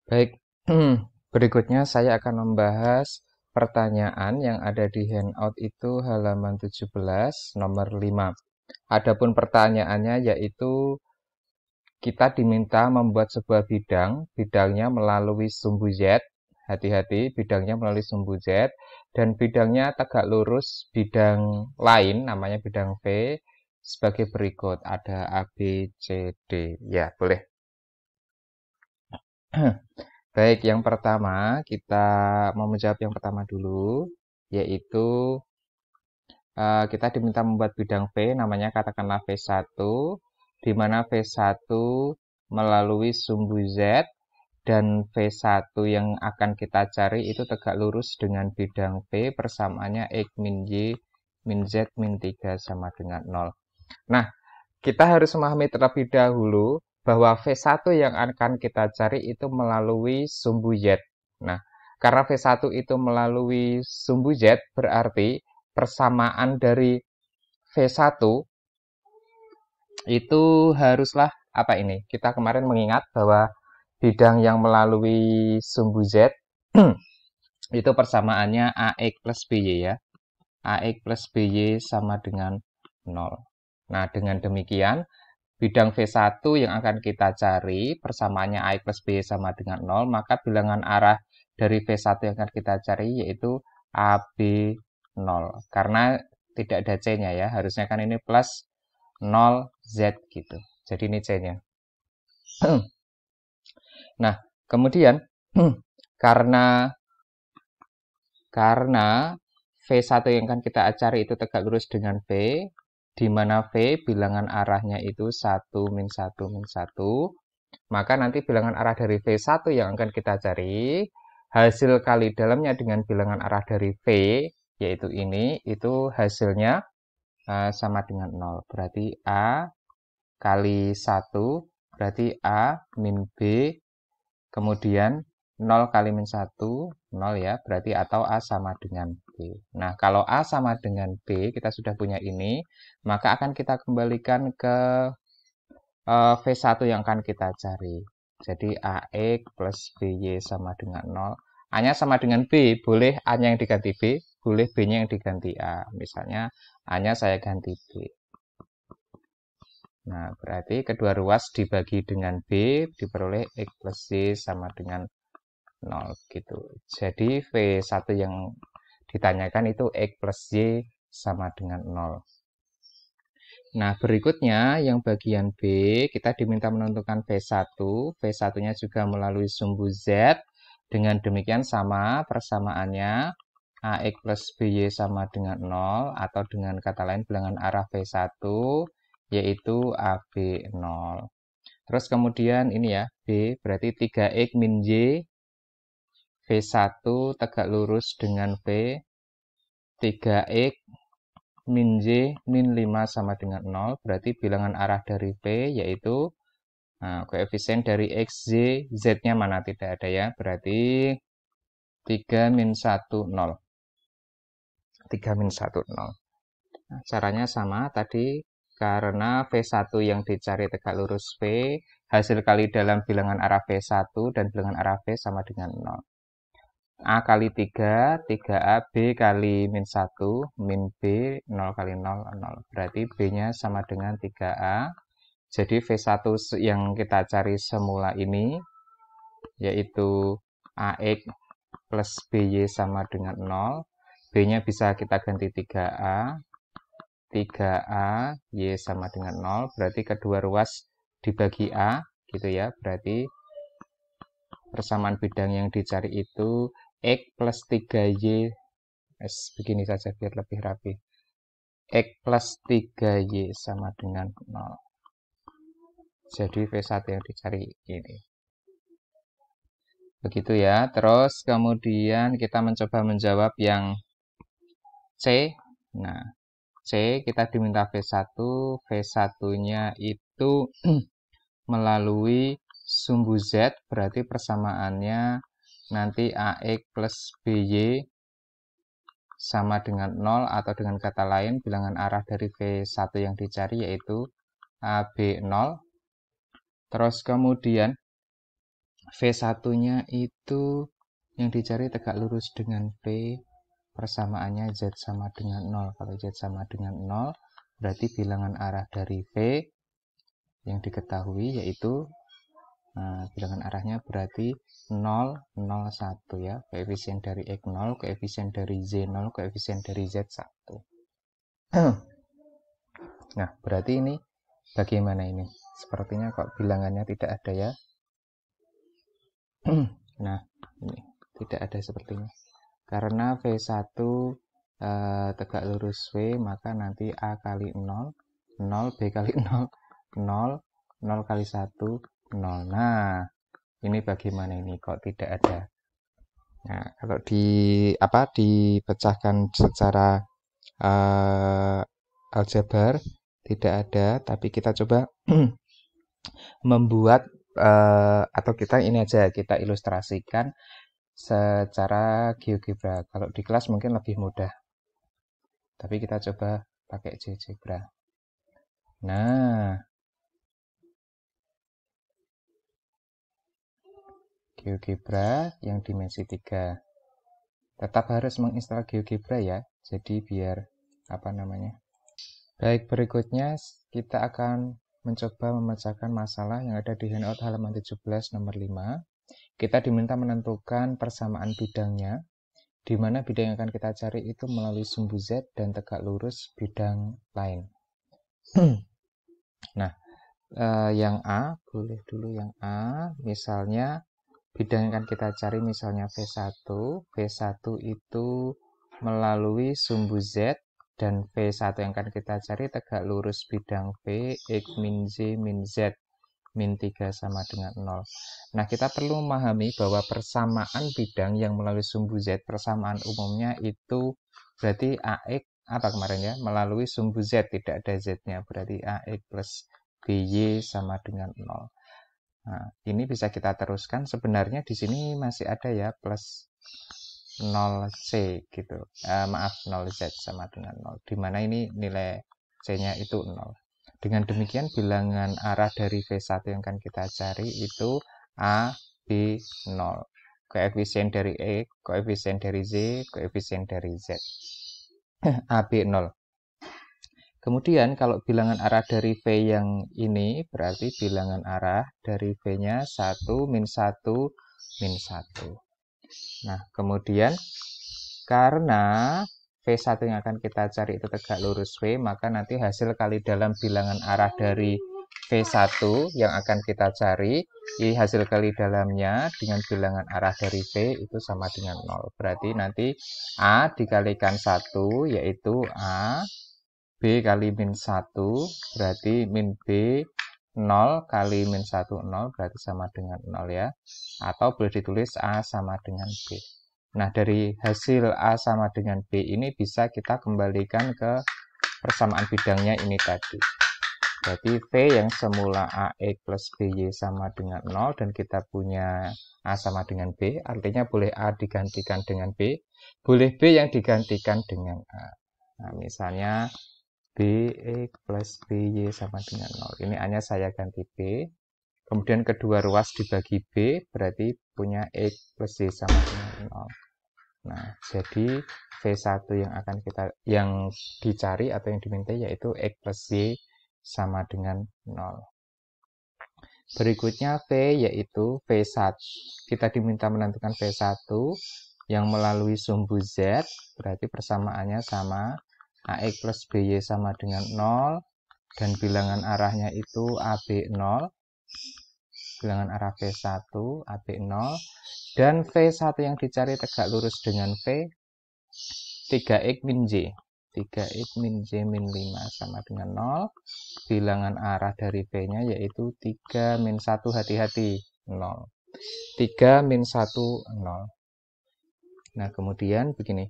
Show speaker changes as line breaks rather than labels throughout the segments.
Baik, berikutnya saya akan membahas pertanyaan yang ada di handout itu halaman 17 nomor 5. Adapun pertanyaannya yaitu kita diminta membuat sebuah bidang, bidangnya melalui sumbu Z, hati-hati bidangnya melalui sumbu Z, dan bidangnya tegak lurus bidang lain, namanya bidang V, sebagai berikut. Ada A, B, C, D. Ya, boleh. Baik, yang pertama kita mau menjawab yang pertama dulu, yaitu kita diminta membuat bidang V, namanya katakanlah V1, di mana V1 melalui sumbu Z, dan V1 yang akan kita cari itu tegak lurus dengan bidang V, persamaannya X min Y min Z min 3 sama dengan 0. Nah, kita harus memahami terlebih dahulu bahwa V1 yang akan kita cari itu melalui sumbu Z. Nah, karena V1 itu melalui sumbu Z, berarti persamaan dari V1 itu haruslah apa ini? Kita kemarin mengingat bahwa bidang yang melalui sumbu Z itu persamaannya AX plus BY ya. AX plus BY sama dengan 0. Nah, dengan demikian bidang V1 yang akan kita cari persamaannya AX plus BY sama dengan 0, maka bilangan arah dari V1 yang akan kita cari yaitu AB 0. Karena tidak ada C-nya ya, harusnya kan ini plus 0Z gitu. Jadi ini C-nya. Nah, kemudian karena V1 yang akan kita cari itu tegak lurus dengan V, di mana V bilangan arahnya itu 1 min 1 min 1, maka nanti bilangan arah dari V1 yang akan kita cari, hasil kali dalamnya dengan bilangan arah dari V, yaitu ini, itu hasilnya sama dengan 0. Berarti A kali 1, berarti A min B, kemudian 0 kali min 1, 0 ya, berarti atau A sama dengan B. Nah, kalau A sama dengan B, kita sudah punya ini, maka akan kita kembalikan ke V1 yang akan kita cari. Jadi AX plus BY sama dengan 0. A-nya sama dengan B, boleh A-nya yang diganti B, boleh B-nya yang diganti A. Misalnya A-nya saya ganti B. Nah, berarti kedua ruas dibagi dengan B, diperoleh X plus Y sama dengan 0 gitu. Jadi V1 yang ditanyakan itu X plus Y sama dengan 0. Nah, berikutnya yang bagian B, kita diminta menentukan V1. V1-nya juga melalui sumbu Z. Dengan demikian sama persamaannya AX plus BY sama dengan 0, atau dengan kata lain bilangan arah V1 yaitu AB 0. Terus kemudian ini ya, B berarti 3X min Y, V1 tegak lurus dengan V, 3X min Y min 5 sama dengan 0, berarti bilangan arah dari V yaitu koefisien dari X, Y, Z-nya mana tidak ada ya, berarti 3 min 1, 0. 3 min 1, 0. Nah, caranya sama tadi, karena V1 yang dicari tegak lurus V, hasil kali dalam bilangan arah V1 dan bilangan arah V sama dengan 0. A kali 3, 3A, B kali min 1, min B, 0 kali 0, 0. Berarti B-nya sama dengan 3A. Jadi V1 yang kita cari semula ini, yaitu AX plus BY sama dengan 0. B-nya bisa kita ganti 3A. 3A, Y sama dengan 0. Berarti kedua ruas dibagi A, gitu ya. Berarti persamaan bidang yang dicari itu X plus 3Y, begini saja biar lebih rapi. X plus 3Y sama dengan 0. Jadi V1 yang dicari ini. Begitu ya. Terus kemudian kita mencoba menjawab yang C. Nah, C kita diminta V1. V1-nya itu melalui sumbu Z, berarti persamaannya nanti AX plus BY sama dengan 0, atau dengan kata lain bilangan arah dari V1 yang dicari yaitu AB 0. Terus kemudian V1-nya itu yang dicari tegak lurus dengan V, persamaannya Z sama dengan 0. Kalau Z sama dengan 0, berarti bilangan arah dari V yang diketahui yaitu bilangan arahnya berarti 0, 0, 1 ya. Koefisien dari X 0, koefisien dari Z 0, koefisien dari Z 1. Nah, berarti ini bagaimana ini? Sepertinya kok bilangannya tidak ada ya. Nah, ini tidak ada sepertinya. Karena V1 tegak lurus V, maka nanti A kali 0, 0, B kali 0, 0, 0 kali 1, 0. Nah, ini bagaimana ini kok tidak ada? Nah, kalau dipecahkan secara aljabar tidak ada, tapi kita coba membuat atau kita ini aja kita ilustrasikan secara GeoGebra. Kalau di kelas mungkin lebih mudah, tapi kita coba pakai GeoGebra. Nah, GeoGebra yang dimensi 3. Tetap harus menginstal GeoGebra ya, jadi biar Baik, berikutnya kita akan mencoba memecahkan masalah yang ada di handout halaman 17 nomor 5. Kita diminta menentukan persamaan bidangnya, di mana bidang yang akan kita cari itu melalui sumbu Z dan tegak lurus bidang lain. Nah, yang A, boleh dulu yang A, misalnya bidang yang akan kita cari misalnya V1. V1 itu melalui sumbu Z, dan V1 yang akan kita cari tegak lurus bidang V, X min Z min Z min 3 sama dengan 0. Nah, kita perlu memahami bahwa persamaan bidang yang melalui sumbu Z, persamaan umumnya itu berarti AX, apa kemarin ya, melalui sumbu Z, tidak ada Z-nya, berarti AX plus BY sama dengan 0. Nah, ini bisa kita teruskan, sebenarnya di sini masih ada ya, plus 0C gitu. Maaf, 0Z sama dengan 0. Dimana ini nilai C-nya itu 0. Dengan demikian, bilangan arah dari V1 yang akan kita cari itu A, B, 0. Koefisien dari X, koefisien dari Z, koefisien dari Z. A, B, 0. Kemudian kalau bilangan arah dari V yang ini, berarti bilangan arah dari V-nya 1, min 1, min 1. Nah, kemudian karena V1 yang akan kita cari itu tegak lurus V, maka nanti hasil kali dalam bilangan arah dari V1 yang akan kita cari, hasil kali dalamnya dengan bilangan arah dari V itu sama dengan 0. Berarti nanti A dikalikan 1, yaitu A, B kali min 1, berarti min B, 0 kali min 1, 0, berarti sama dengan 0 ya. Atau boleh ditulis A sama dengan B. Nah, dari hasil A sama dengan B ini bisa kita kembalikan ke persamaan bidangnya ini tadi. Jadi V yang semula AX plus BY sama dengan 0 dan kita punya A sama dengan B, artinya boleh A digantikan dengan B, boleh B yang digantikan dengan A. Nah, misalnya BX plus BY sama dengan 0. Ini A-nya saya ganti B. Kemudian kedua ruas dibagi B, berarti punya X plus Y sama dengan 0. Nah, jadi V1 yang dicari atau yang diminta yaitu X plus Y sama dengan 0. Berikutnya V yaitu V1. Kita diminta menentukan V1 yang melalui sumbu Z, berarti persamaannya sama AX plus BY sama dengan 0 dan bilangan arahnya itu AB 0. Bilangan arah V1 AB 0. Dan V1 yang dicari tegak lurus dengan V 3X min Z. 3X min Z min 5 sama dengan 0. Bilangan arah dari V-nya yaitu 3 min 1, hati-hati, 0. 3 min 1, 0. Nah, kemudian begini.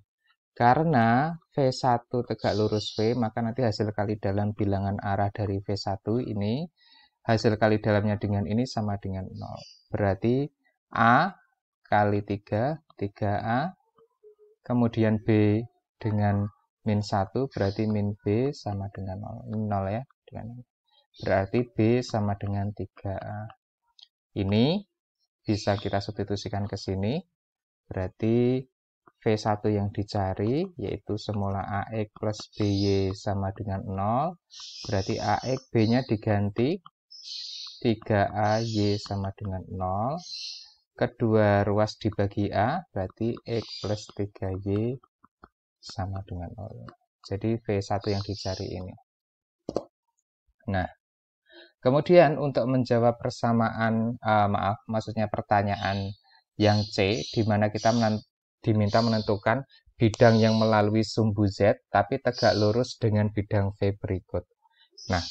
Karena V1 tegak lurus V, maka nanti hasil kali dalam bilangan arah dari V1 ini, hasil kali dalamnya dengan ini sama dengan 0. Berarti A kali 3, 3A. Kemudian B dengan min 1, berarti min B sama dengan 0. 0 ya. Berarti B sama dengan 3A. Ini bisa kita substitusikan ke sini. Berarti V1 yang dicari yaitu semula AX plus BY sama dengan 0. Berarti AX B-nya diganti 3AY sama dengan 0. Kedua ruas dibagi A, berarti X plus 3Y sama dengan 0. Jadi V1 yang dicari ini. Nah, kemudian untuk menjawab persamaan, maksudnya pertanyaan yang C, di mana kita diminta menentukan bidang yang melalui sumbu Z, tapi tegak lurus dengan bidang V berikut. Nah,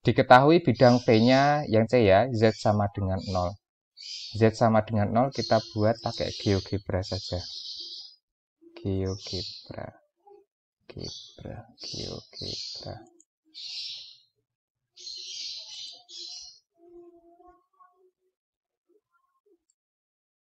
diketahui bidang V-nya yang C ya, Z sama dengan 0. Z sama dengan 0 kita buat pakai GeoGebra saja. GeoGebra.